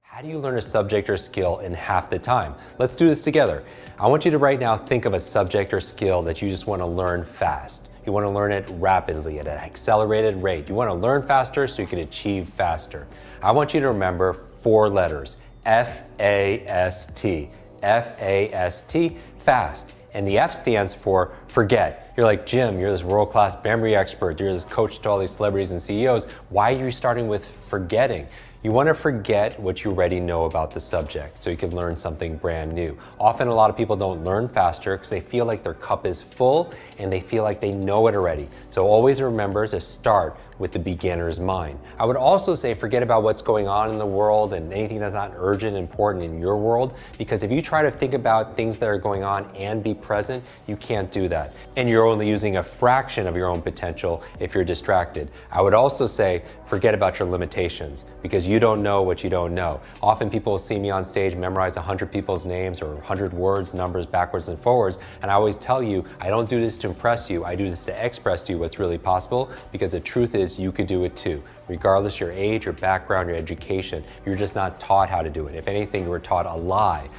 How do you learn a subject or skill in half the time? Let's do this together. I want you to right now think of a subject or skill that you just want to learn fast. You want to learn it rapidly at an accelerated rate. You want to learn faster so you can achieve faster. I want you to remember 4 letters, F-A-S-T. F-A-S-T, fast. And the F stands for forget. You're like, Jim, you're this world-class memory expert. You're this coach to all these celebrities and CEOs. Why are you starting with forgetting? You want to forget what you already know about the subject so you can learn something brand new. Often a lot of people don't learn faster because they feel like their cup is full and they feel like they know it already. So always remember to start with the beginner's mind. I would also say forget about what's going on in the world and anything that's not urgent and important in your world, because if you try to think about things that are going on and be present, you can't do that. And you're only using a fraction of your own potential if you're distracted. I would also say forget about your limitations, because you don't know what you don't know. Often people will see me on stage memorize 100 people's names or 100 words, numbers backwards and forwards, and I always tell you, I don't do this to impress you, I do this to express to you what's really possible, because the truth is you could do it too. Regardless your age, your background, your education, you're just not taught how to do it. If anything, you were taught a lie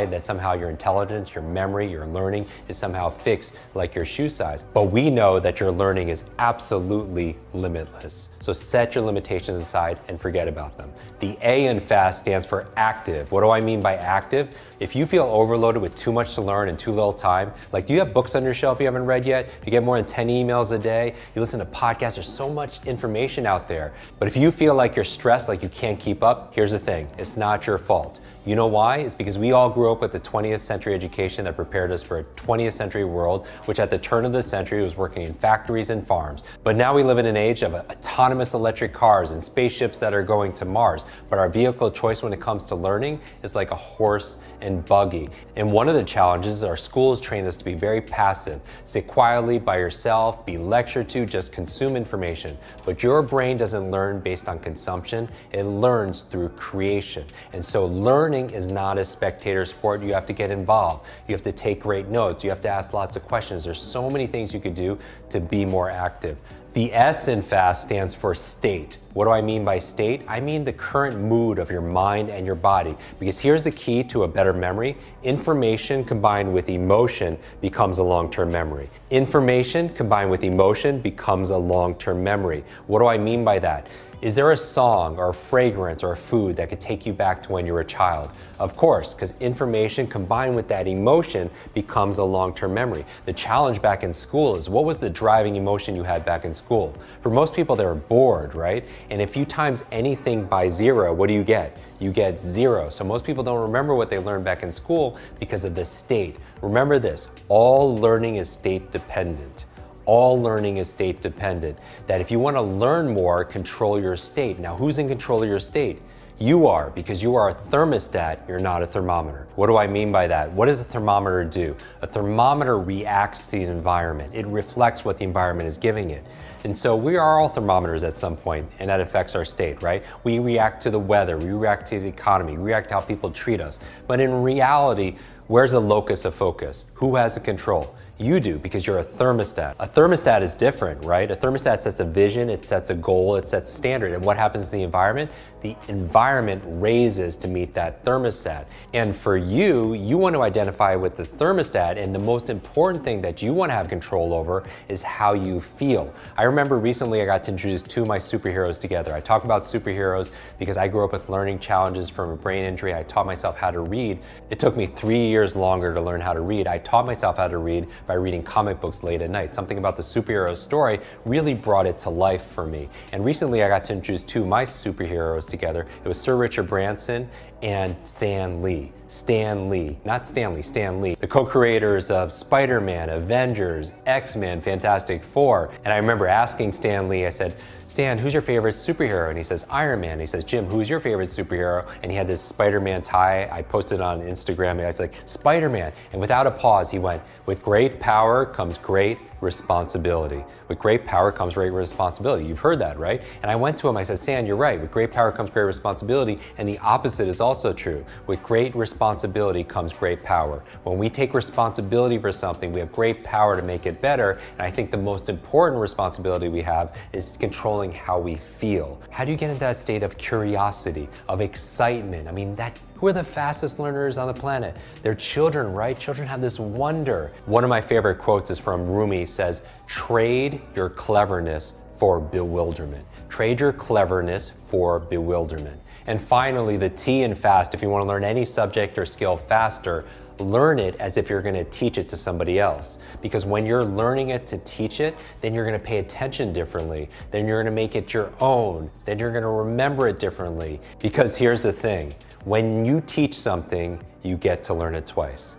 that somehow your intelligence, your memory, your learning is somehow fixed like your shoe size. But we know that your learning is absolutely limitless. So set your limitations aside and forget about them. The A in FAST stands for active. What do I mean by active? If you feel overloaded with too much to learn and too little time, like do you have books on your shelf you haven't read yet? You get more than 10 emails a day? You listen to podcasts, there's so much information out there. But if you feel like you're stressed, like you can't keep up, here's the thing, it's not your fault. You know why? It's because we all grew up with the 20th century education that prepared us for a 20th century world, which at the turn of the century was working in factories and farms. But now we live in an age of autonomous electric cars and spaceships that are going to Mars. But our vehicle of choice when it comes to learning is like a horse and buggy. And one of the challenges is our schools train us to be very passive. Sit quietly by yourself, be lectured to, just consume information. But your brain doesn't learn based on consumption, it learns through creation. And so learning is not a spectator sport. You have to get involved. You have to take great notes. You have to ask lots of questions. There's so many things you could do to be more active. The S in FAST stands for state. What do I mean by state? I mean the current mood of your mind and your body. Because here's the key to a better memory. Information combined with emotion becomes a long-term memory. Information combined with emotion becomes a long-term memory. What do I mean by that? Is there a song or a fragrance or a food that could take you back to when you were a child? Of course, because information combined with that emotion becomes a long-term memory. The challenge back in school is, what was the driving emotion you had back in school? For most people, they were bored, right? And if you times anything by 0, what do you get? You get 0. So most people don't remember what they learned back in school because of the state. Remember this, all learning is state dependent. All learning is state dependent. That if you want to learn more, control your state. Now, who's in control of your state? You are, because you are a thermostat, you're not a thermometer. What do I mean by that? What does a thermometer do? A thermometer reacts to the environment. It reflects what the environment is giving it. And so we are all thermometers at some point, and that affects our state, right? We react to the weather, we react to the economy, we react to how people treat us. But in reality, where's the locus of focus? Who has the control? You do, because you're a thermostat. A thermostat is different, right? A thermostat sets a vision, it sets a goal, it sets a standard. And what happens to the environment? The environment raises to meet that thermostat. And for you, you want to identify with the thermostat, and the most important thing that you want to have control over is how you feel. I remember recently I got to introduce 2 of my superheroes together. I talk about superheroes because I grew up with learning challenges from a brain injury. I taught myself how to read. It took me 3 years longer to learn how to read. I taught myself how to read by reading comic books late at night. Something about the superhero story really brought it to life for me. And recently I got to introduce 2 of my superheroes together. It was Sir Richard Branson and Stan Lee. Stan Lee, not Stanley, Stan Lee, the co-creators of Spider-Man, Avengers, X-Men, Fantastic Four. And I remember asking Stan Lee, I said, Stan, who's your favorite superhero? And he says, Iron Man. And he says, Jim, who's your favorite superhero? And he had this Spider-Man tie. I posted on Instagram, and I was like, Spider-Man. And without a pause, he went, with great power comes great responsibility. With great power comes great responsibility. You've heard that, right? And I went to him, I said, Stan, you're right. With great power comes great responsibility. And the opposite is also true. With great responsibility comes great power. When we take responsibility for something, we have great power to make it better. And I think the most important responsibility we have is controlling controlling how we feel. How do you get into that state of curiosity, of excitement? I mean, who are the fastest learners on the planet? They're children, right? Children have this wonder. One of my favorite quotes is from Rumi, says, "Trade your cleverness for bewilderment." Trade your cleverness for bewilderment. And finally, the T in fast, if you want to learn any subject or skill faster, learn it as if you're going to teach it to somebody else. Because when you're learning it to teach it, then you're going to pay attention differently. Then you're going to make it your own. Then you're going to remember it differently. Because here's the thing, when you teach something, you get to learn it twice.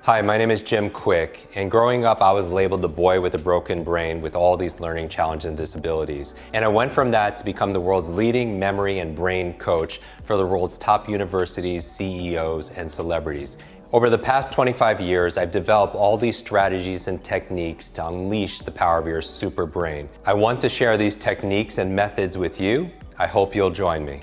Hi, my name is Jim Kwik, and growing up I was labeled the boy with a broken brain with all these learning challenges and disabilities. And I went from that to become the world's leading memory and brain coach for the world's top universities, CEOs, and celebrities. Over the past 25 years, I've developed all these strategies and techniques to unleash the power of your super brain. I want to share these techniques and methods with you. I hope you'll join me.